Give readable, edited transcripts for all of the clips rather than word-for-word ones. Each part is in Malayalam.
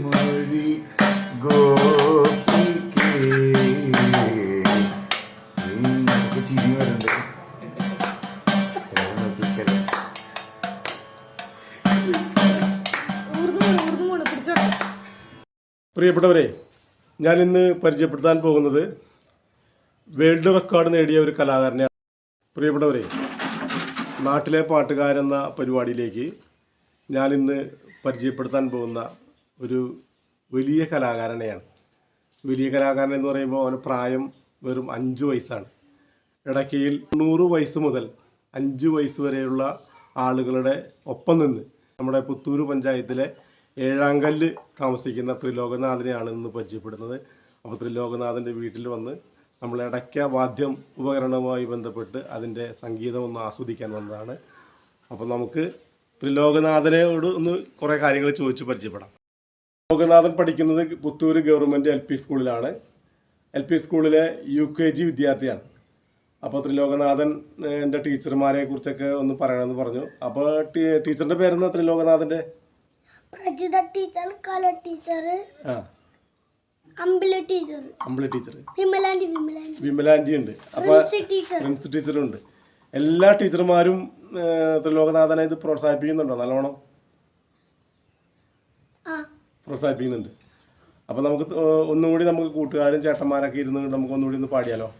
മൊഴി ഗോപിക്കേ ചിരി വരുന്നുണ്ട്. പ്രിയപ്പെട്ടവരെ, ഞാൻ ഇന്ന് പരിചയപ്പെടുത്താൻ പോകുന്നത് വേൾഡ് റെക്കോർഡ് നേടിയ ഒരു കലാകാരനെയാണ്. പ്രിയപ്പെട്ടവരെ, നാട്ടിലെ പാട്ടുകാരെന്ന പരിപാടിയിലേക്ക് ഞാൻ ഇന്ന് പരിചയപ്പെടുത്താൻ പോകുന്ന ഒരു വലിയ കലാകാരനെയാണ്. വലിയ കലാകാരൻ എന്ന് പറയുമ്പോൾ അവന് പ്രായം വെറും 5 വയസ്സാണ്. ഇടയ്ക്കയിൽ 100 വയസ്സ് മുതൽ 5 വയസ്സ് വരെയുള്ള ആളുകളുടെ ഒപ്പം നിന്ന് നമ്മുടെ പുത്തൂർ പഞ്ചായത്തിലെ ഏഴാങ്കല്ല് താമസിക്കുന്ന ത്രിലോകനാഥനെയാണ് ഇന്ന് പരിചയപ്പെടുന്നത്. അപ്പോൾ ത്രിലോകനാഥൻ്റെ വീട്ടിൽ വന്ന് നമ്മൾ ഇടയ്ക്ക വാദ്യം ഉപകരണവുമായി ബന്ധപ്പെട്ട് അതിൻ്റെ സംഗീതം ഒന്ന് ആസ്വദിക്കാൻ വന്നതാണ്. അപ്പോൾ നമുക്ക് ത്രിലോകനാഥനോട് ഒന്ന് കുറേ കാര്യങ്ങൾ ചോദിച്ച് പരിചയപ്പെടാം. ത്രിലോകനാഥൻ പഠിക്കുന്നത് പുത്തൂർ ഗവൺമെൻറ് LP സ്കൂളിലാണ്. LP സ്കൂളിലെ UKG വിദ്യാർത്ഥിയാണ്. അപ്പോൾ ത്രിലോകനാഥൻ എൻ്റെ ടീച്ചർമാരെ കുറിച്ചൊക്കെ ഒന്ന് പറയണമെന്ന് പറഞ്ഞു. അപ്പോൾ ടീച്ചറിൻ്റെ പേരെന്താ ത്രിലോകനാഥൻ്റെ? ടീച്ചർ, കല ടീച്ചർ, അമ്പിളി ടീച്ചർ, വിമലാൻറ്റി ഉണ്ട്. അപ്പോൾ പ്രിൻസ് ടീച്ചറുണ്ട്. എല്ലാ ടീച്ചർമാരും ത്രിലോകനാഥനെ ഇത് പ്രോത്സാഹിപ്പിക്കുന്നുണ്ടോ? നല്ലോണം പ്രോത്സാഹിപ്പിക്കുന്നുണ്ട്. അപ്പോൾ നമുക്ക് ഒന്നുകൂടി നമുക്ക് കൂട്ടുകാരും ചേട്ടന്മാരൊക്കെ ഇരുന്ന് നമുക്ക് ഒന്നുകൂടി ഒന്ന് പാടിയാലോ?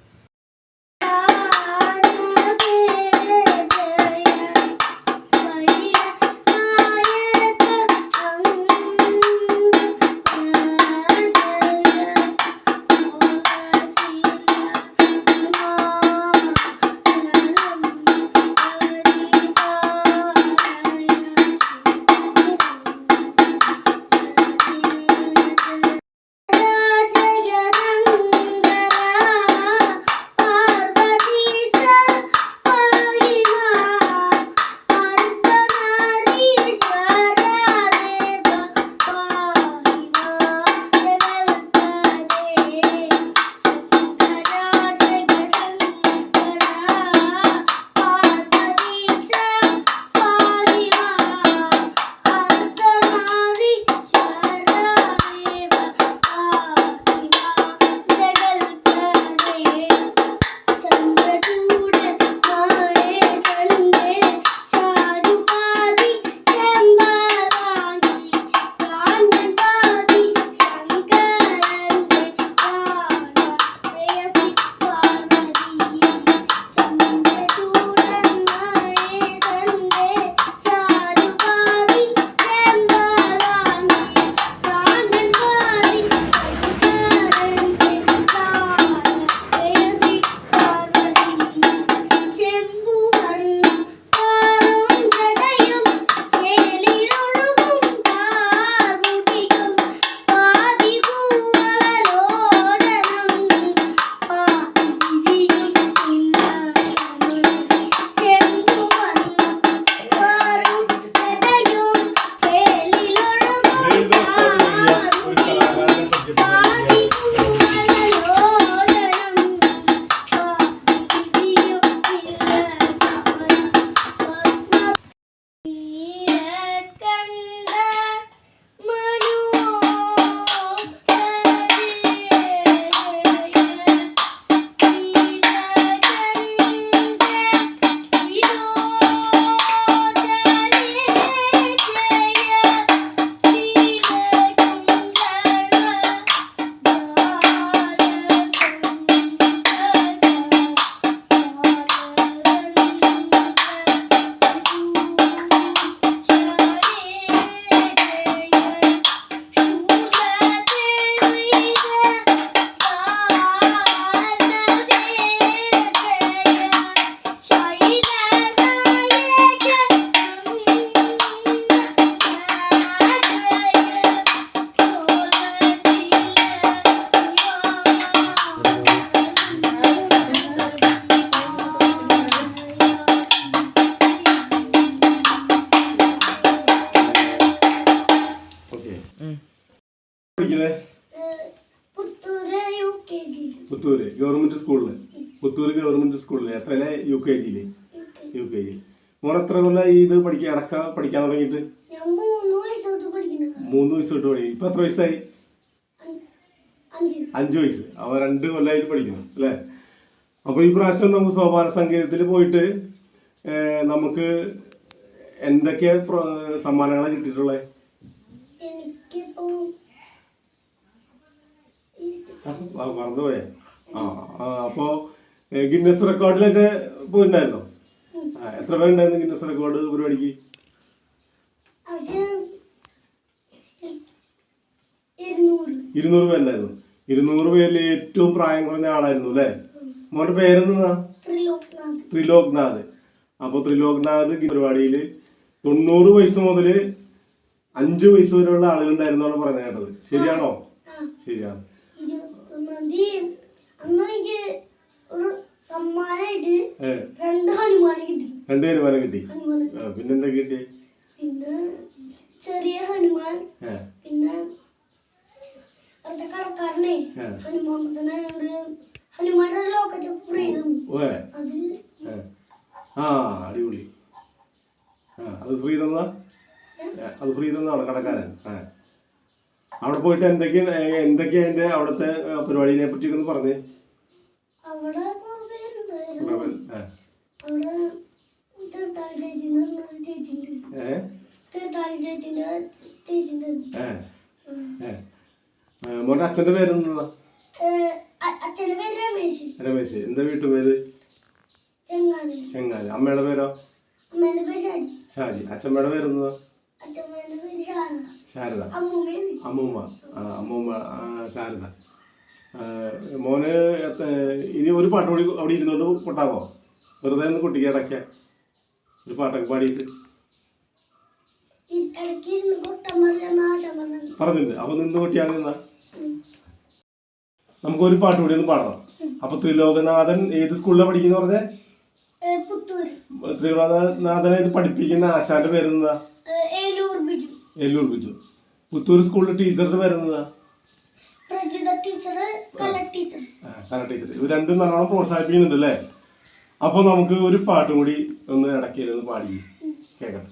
പുത്തൂര് ഗവൺമെന്റ് സ്കൂളില് എത്രയിലെ? UKG. മോൻ എത്ര കൊല്ലം ഇത് പഠിക്കാൻ തുടങ്ങിയിട്ട്? 3 വയസ്സ് തൊട്ട് പഠിക്കും. ഇപ്പൊ എത്ര വയസ്സായി? 5 വയസ്സ്. അവൻ 2 കൊല്ലമായിട്ട് പഠിക്കുന്നു അല്ലേ? അപ്പോൾ ഈ പ്രാവശ്യം നമുക്ക് സോപാന സംഗീതത്തിൽ പോയിട്ട് നമുക്ക് എന്തൊക്കെയാ സമ്മാനങ്ങളാണ് കിട്ടിയിട്ടുള്ളത്? മറന്നുപോയേ. അപ്പോൾ ഗിന്നസ് റെക്കോർഡിലൊക്കെ പോയിട്ടുണ്ടായിരുന്നോ? എത്ര പേരുണ്ടായിരുന്നു ഗിന്നസ് റെക്കോർഡ് പരിപാടിക്ക്? 200 പേരുണ്ടായിരുന്നു. 200 പേരിൽ ഏറ്റവും പ്രായം കുറഞ്ഞ ആളായിരുന്നു അല്ലേ? മോന്റെ പേരെന്താ? ത്രിലോക്നാഥ്. അപ്പോൾ ത്രിലോക്നാഥ് പരിപാടിയിൽ 90 വയസ്സ് മുതൽ 5 വയസ്സ് വരെയുള്ള ആളുകളുണ്ടായിരുന്നാണ് പറയുന്നത് കേട്ടത്. ശരിയാണോ? ശരിയാണ്. രണ്ട് ഹനുമാനെ കിട്ടി. പിന്നെന്താ കിട്ടി? പിന്നെ ചെറിയ ഹനുമാൻ, പിന്നെ കളക്കാരനെ ഹനുമാന്റെ ലോക്കറ്റ് ഫ്രീ അടിപൊളി. അത് ഫ്രീ തന്നാ? അത് ഫ്രീ തന്നാണ് കടക്കാരൻ. അവിടെ പോയിട്ട് എന്തൊക്കെയാ അതിന്റെ അവിടുത്തെ പരിപാടിനെ പറ്റി ഒന്ന് പറഞ്ഞേ. അവിടെ മോന്റെ അച്ഛന്റെ പേരെന്താ? അച്ഛന്റെ പേര് രമേശ്. രമേശ്. എന്താ വീട്ടുപേര്? ചെങ്ങാലി. അമ്മയുടെ പേരോ? അമ്മേന്റെ പേര് ഷാജി. അച്ഛമ്മയുടെ പേരെന്താ? അച്ഛമ്മേന്റെ പേര് ശാരദ. അമ്മൂമ്മ. അമ്മൂമ്മ ശാരദ. മോന് ഇനി ഒരു പാട്ട് കൂടി അവിടെ ഇരുന്നോണ്ട് കൊട്ടാവോ? വെറുതെ ഒന്ന് കുട്ടിക്ക് ഇടയ്ക്ക ഒരു പാട്ടൊക്കെ പാടിയിട്ട് പറഞ്ഞിട്ടുണ്ട്. അപ്പൊ നിന്ന് കുട്ടിയാ നിന്ന നമുക്കൊരു പാട്ട് കൂടി ഒന്ന് പാടണം. അപ്പൊ ത്രിലോകനാഥൻ ഏത് സ്കൂളിലാണ് പഠിക്കുന്ന പറഞ്ഞേ? ത്രിലോകനാഥനെ ഇത് പഠിപ്പിക്കുന്ന ആശാന്റെ പേരെന്താ? ഏലൂർ ബിജു. പുത്തൂർ സ്കൂളിലെ ടീച്ചറുടെ പേരെന്താ? കല ടീച്ചർ. ഇവർ രണ്ടും നല്ലോണം പ്രോത്സാഹിപ്പിക്കുന്നുണ്ട് അല്ലേ? അപ്പൊ നമുക്ക് ഒരു പാട്ടും കൂടി ഒന്ന് ഇടയ്ക്ക് പാടി കേൾക്കട്ടെ.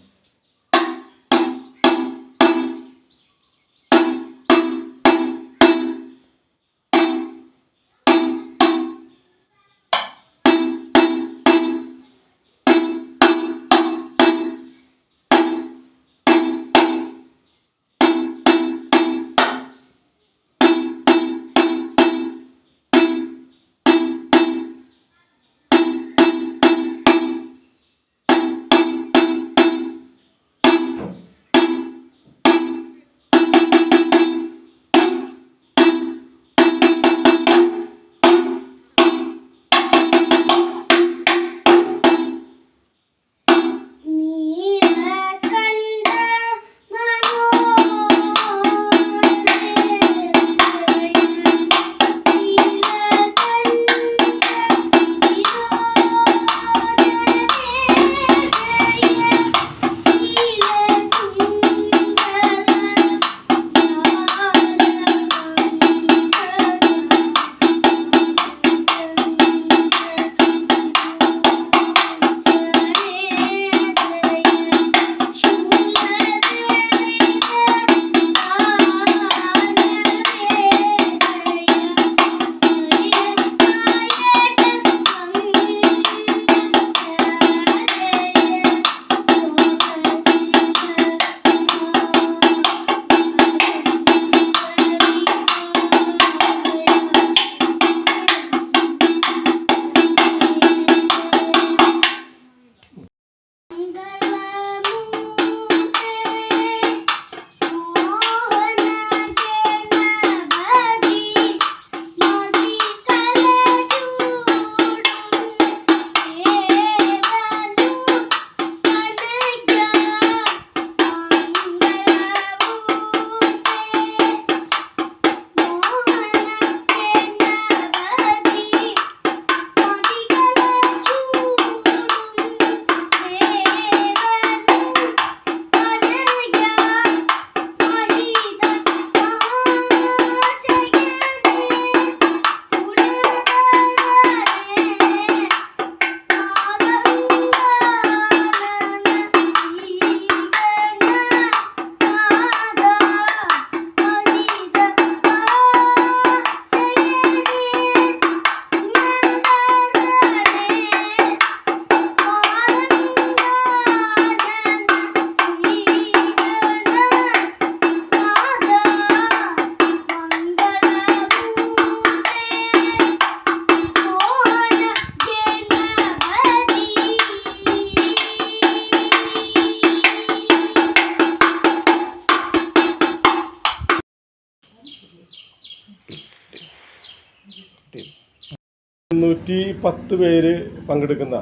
110 പേര് പങ്കെടുക്കുന്ന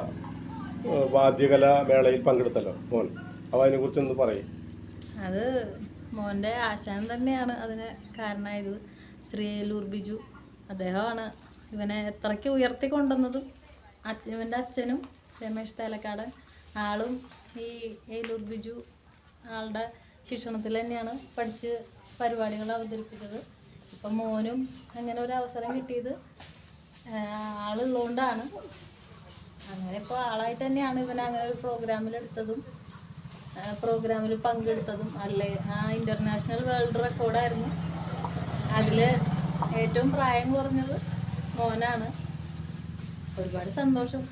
വാദ്യകലാ മേളയിൽ പങ്കെടുത്തല്ലോ മോൻ. അപ്പോൾ അതിനെക്കുറിച്ച് ഒന്ന് പറയും. അത് മോൻ്റെ ആശാൻ തന്നെയാണ് അതിന് കാരണമായത്. ശ്രീ ഏലൂർ ബിജു അദ്ദേഹമാണ് ഇവനെ എത്രയ്ക്ക് ഉയർത്തിക്കൊണ്ടുവന്നതും. ഇവൻ്റെ അച്ഛനും രമേശ് തേലക്കാടൻ ആളും ഈ ഏലൂർ ബിജു ആളുടെ ശിക്ഷണത്തിൽ തന്നെയാണ് പഠിച്ച് പരിപാടികൾ അവതരിപ്പിച്ചത്. ഇപ്പം മോനും അങ്ങനെ ഒരു അവസരം കിട്ടിയത് ആളുള്ളതുകൊണ്ടാണ്. അങ്ങനെ ഇപ്പോൾ ആളായിട്ട് തന്നെയാണ് ഇവനെ അങ്ങനെ ഒരു പ്രോഗ്രാമിലെടുത്തതും പ്രോഗ്രാമിൽ പങ്കെടുത്തതും. അല്ലേ ആ ഇൻ്റർനാഷണൽ വേൾഡ് റെക്കോർഡായിരുന്നു. അതിൽ ഏറ്റവും പ്രായം കുറഞ്ഞത് മോനാണ്. ഒരുപാട് സന്തോഷം.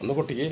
ഒന്ന് പൊട്ടിക്കേ.